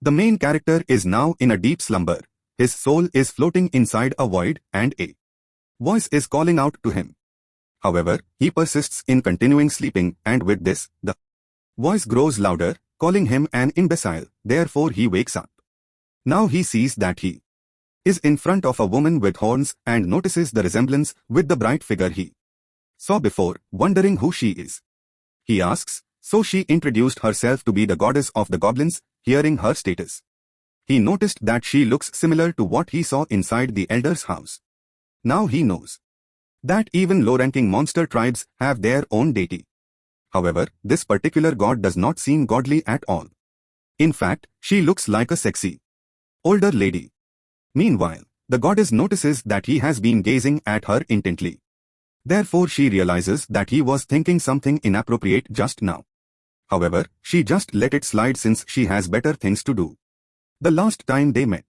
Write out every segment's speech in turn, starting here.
The main character is now in a deep slumber. His soul is floating inside a void and a voice is calling out to him. However, he persists in continuing sleeping, and with this, the voice grows louder, calling him an imbecile. Therefore he wakes up. Now he sees that he is in front of a woman with horns and notices the resemblance with the bright figure he saw before, wondering who she is. He asks, so she introduced herself to be the goddess of the goblins. Hearing her status, he noticed that she looks similar to what he saw inside the elder's house. Now he knows that even low-ranking monster tribes have their own deity. However, this particular god does not seem godly at all. In fact, she looks like a sexy older lady. Meanwhile, the goddess notices that he has been gazing at her intently. Therefore she realizes that he was thinking something inappropriate just now. However, she just let it slide since she has better things to do. The last time they met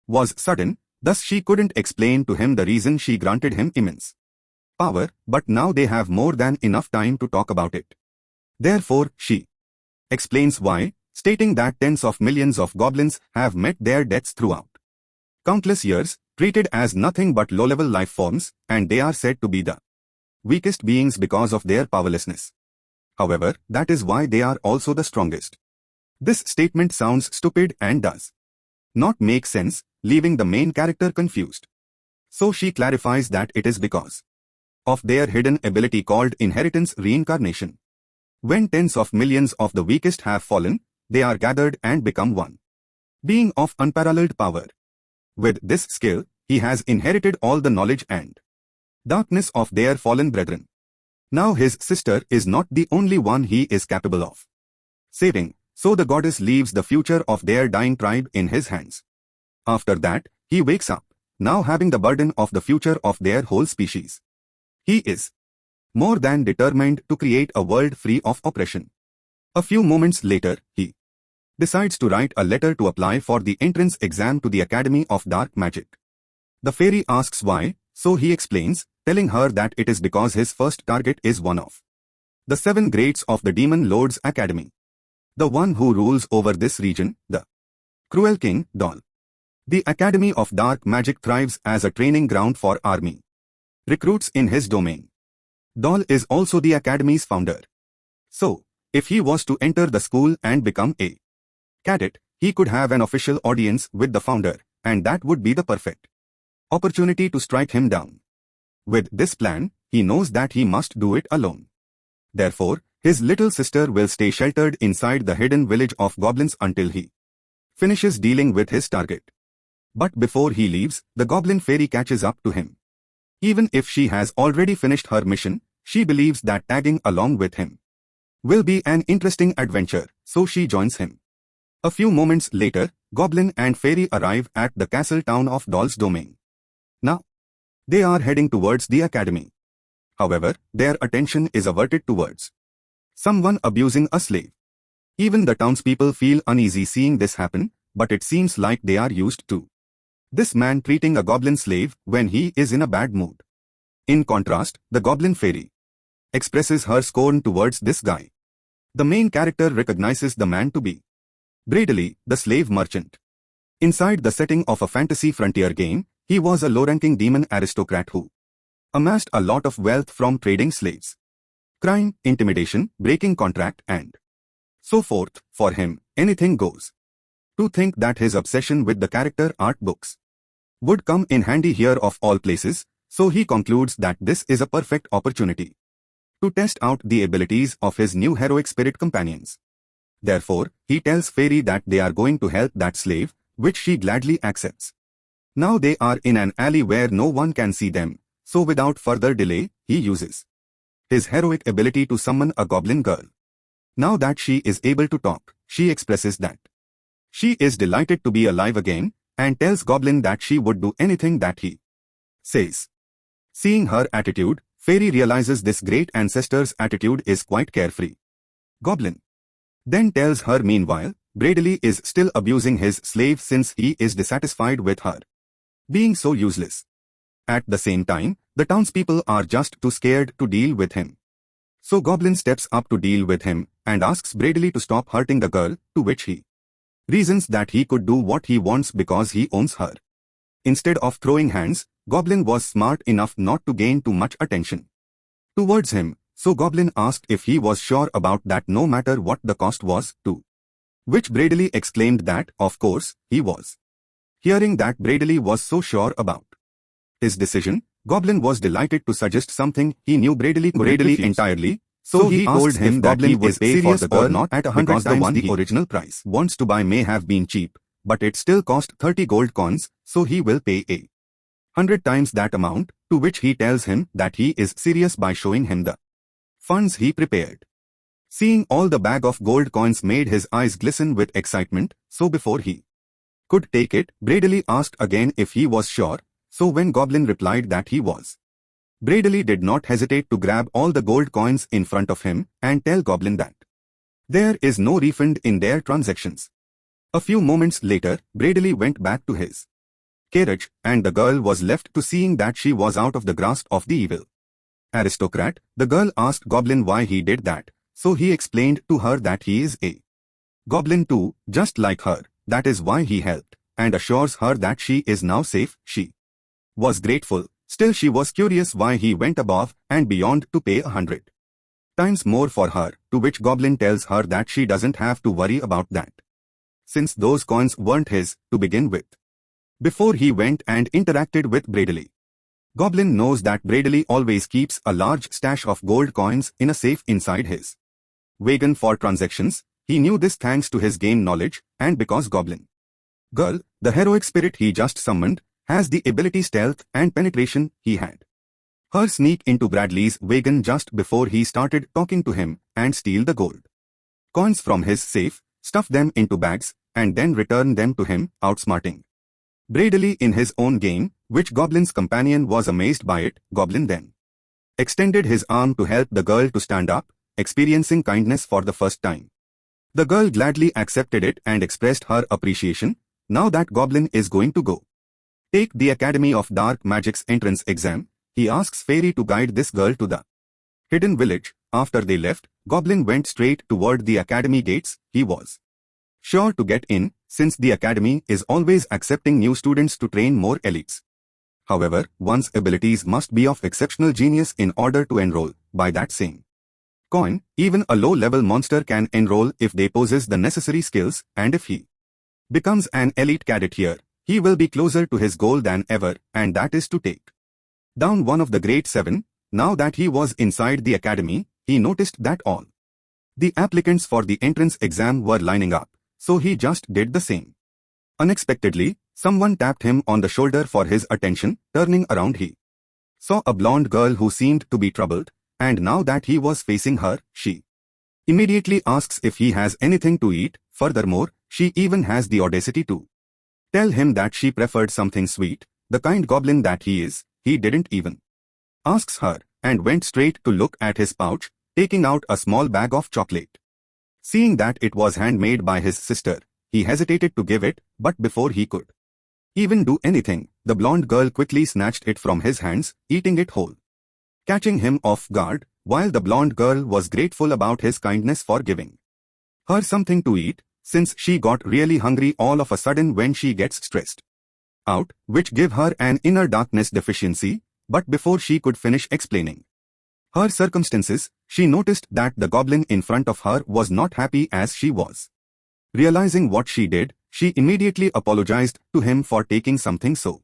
was sudden, thus she couldn't explain to him the reason she granted him immense power, but now they have more than enough time to talk about it. Therefore, she explains why, stating that tens of millions of goblins have met their deaths throughout countless years, treated as nothing but low-level life forms, and they are said to be the weakest beings because of their powerlessness. However, that is why they are also the strongest. This statement sounds stupid and does not make sense, leaving the main character confused. So she clarifies that it is because of their hidden ability called inheritance reincarnation. When tens of millions of the weakest have fallen, they are gathered and become one being of unparalleled power. With this skill, he has inherited all the knowledge and darkness of their fallen brethren. Now his sister is not the only one he is capable of saving, so the goddess leaves the future of their dying tribe in his hands. After that, he wakes up, now having the burden of the future of their whole species. He is more than determined to create a world free of oppression. A few moments later, he decides to write a letter to apply for the entrance exam to the Academy of Dark Magic. The fairy asks why, so he explains, telling her that it is because his first target is one of the 7 greats of the Demon Lord's Academy. The one who rules over this region, the cruel king, Dol. The Academy of Dark Magic thrives as a training ground for army recruits in his domain. Dol is also the Academy's founder. So, if he was to enter the school and become a cadet, he could have an official audience with the founder, and that would be the perfect opportunity to strike him down. With this plan, he knows that he must do it alone. Therefore, his little sister will stay sheltered inside the hidden village of goblins until he finishes dealing with his target. But before he leaves, the goblin fairy catches up to him. Even if she has already finished her mission, she believes that tagging along with him will be an interesting adventure, so she joins him. A few moments later, goblin and fairy arrive at the castle town of Dol's domain. Now, they are heading towards the academy. However, their attention is averted towards someone abusing a slave. Even the townspeople feel uneasy seeing this happen, but it seems like they are used to this man treating a goblin slave when he is in a bad mood. In contrast, the goblin fairy expresses her scorn towards this guy. The main character recognizes the man to be Bradley, the slave merchant. Inside the setting of a fantasy frontier game, he was a low-ranking demon aristocrat who amassed a lot of wealth from trading slaves, crime, intimidation, breaking contract, and so forth. For him, anything goes. To think that his obsession with the character art books would come in handy here of all places, so he concludes that this is a perfect opportunity to test out the abilities of his new heroic spirit companions. Therefore, he tells Fairy that they are going to help that slave, which she gladly accepts. Now they are in an alley where no one can see them, so without further delay, he uses his heroic ability to summon a goblin girl. Now that she is able to talk, she expresses that she is delighted to be alive again, and tells Goblin that she would do anything that he says. Seeing her attitude, Fairy realizes this great ancestor's attitude is quite carefree. Goblin then tells her meanwhile, Bradley is still abusing his slave since he is dissatisfied with her being so useless. At the same time, the townspeople are just too scared to deal with him. So Goblin steps up to deal with him, and asks Bradley to stop hurting the girl, to which he Reasons that he could do what he wants because he owns her. Instead of throwing hands, Goblin was smart enough not to gain too much attention towards him, so Goblin asked if he was sure about that no matter what the cost was, too. Which Bradley exclaimed that, of course, he was. Hearing that Bradley was so sure about his decision, Goblin was delighted to suggest something he knew Bradley entirely, so he told him that he would pay for the girl not at 100 times the original price wants to buy may have been cheap, but it still cost 30 gold coins, so he will pay 100 times that amount, to which he tells him that he is serious by showing him the funds he prepared. Seeing all the bag of gold coins made his eyes glisten with excitement, so before he could take it, Bradley asked again if he was sure, so when Goblin replied that he was, Bradley did not hesitate to grab all the gold coins in front of him and tell Goblin that there is no refund in their transactions. A few moments later, Bradley went back to his carriage, and the girl was left to seeing that she was out of the grasp of the evil aristocrat. The girl asked Goblin why he did that, so he explained to her that he is a goblin too, just like her, that is why he helped, and assures her that she is now safe. She was grateful, still she was curious why he went above and beyond to pay 100 times more for her, to which Goblin tells her that she doesn't have to worry about that, since those coins weren't his to begin with. Before he went and interacted with Bradley, Goblin knows that Bradley always keeps a large stash of gold coins in a safe inside his wagon for transactions. He knew this thanks to his game knowledge, and because Goblin girl, the heroic spirit he just summoned, has the ability stealth and penetration. He had her sneak into Bradley's wagon just before he started talking to him and steal the gold coins from his safe, stuff them into bags, and then return them to him, outsmarting Bradley in his own game, which Goblin's companion was amazed by it. Goblin then extended his arm to help the girl to stand up, experiencing kindness for the first time. The girl gladly accepted it and expressed her appreciation. Now that Goblin is going to go take the Academy of Dark Magic's entrance exam, he asks Fairy to guide this girl to the hidden village. After they left, Goblin went straight toward the academy gates. He was sure to get in, since the academy is always accepting new students to train more elites. However, one's abilities must be of exceptional genius in order to enroll. By that same coin, even a low-level monster can enroll if they possess the necessary skills, and if he becomes an elite cadet here, he will be closer to his goal than ever, and that is to take down one of the Great Seven. Now that he was inside the academy, he noticed that all the applicants for the entrance exam were lining up, so he just did the same. Unexpectedly, someone tapped him on the shoulder for his attention. Turning around, he saw a blonde girl who seemed to be troubled, and now that he was facing her, she immediately asks if he has anything to eat. Furthermore, she even has the audacity to tell him that she preferred something sweet. The kind goblin that he is, he didn't even ask her, and went straight to look at his pouch, taking out a small bag of chocolate. Seeing that it was handmade by his sister, he hesitated to give it, but before he could even do anything, the blonde girl quickly snatched it from his hands, eating it whole, catching him off guard. While the blonde girl was grateful about his kindness for giving her something to eat, since she got really hungry all of a sudden when she gets stressed out, which gave her an inner darkness deficiency. But before she could finish explaining her circumstances, she noticed that the goblin in front of her was not happy as she was. Realizing what she did, she immediately apologized to him for taking something so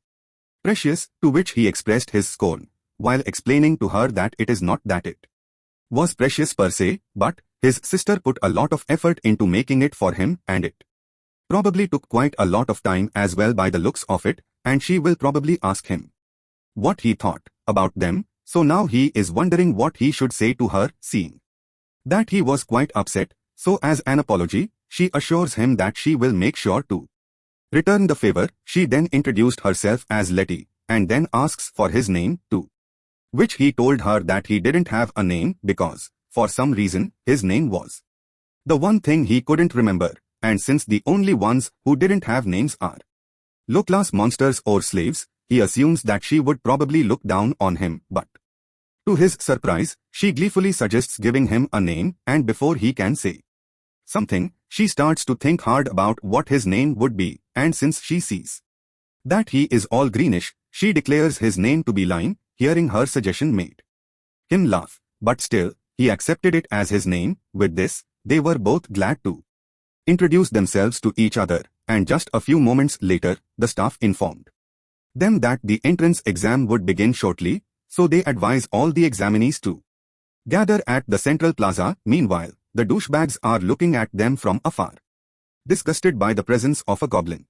precious, to which he expressed his scorn, while explaining to her that it is not that it was precious per se, but his sister put a lot of effort into making it for him, and it probably took quite a lot of time as well by the looks of it, and she will probably ask him what he thought about them. So now he is wondering what he should say to her, seeing that he was quite upset. So as an apology, she assures him that she will make sure to return the favor. She then introduced herself as Letty, and then asks for his name too, which he told her that he didn't have a name because, for some reason, his name was the one thing he couldn't remember, and since the only ones who didn't have names are low-class monsters or slaves, he assumes that she would probably look down on him, but to his surprise, she gleefully suggests giving him a name, and before he can say something, she starts to think hard about what his name would be, and since she sees that he is all greenish, she declares his name to be Lion. Hearing her suggestion made him laugh, but still, he accepted it as his name. With this, they were both glad to introduce themselves to each other, and just a few moments later, the staff informed them that the entrance exam would begin shortly, so they advise all the examinees to gather at the central plaza. Meanwhile, the douchebags are looking at them from afar, disgusted by the presence of a goblin.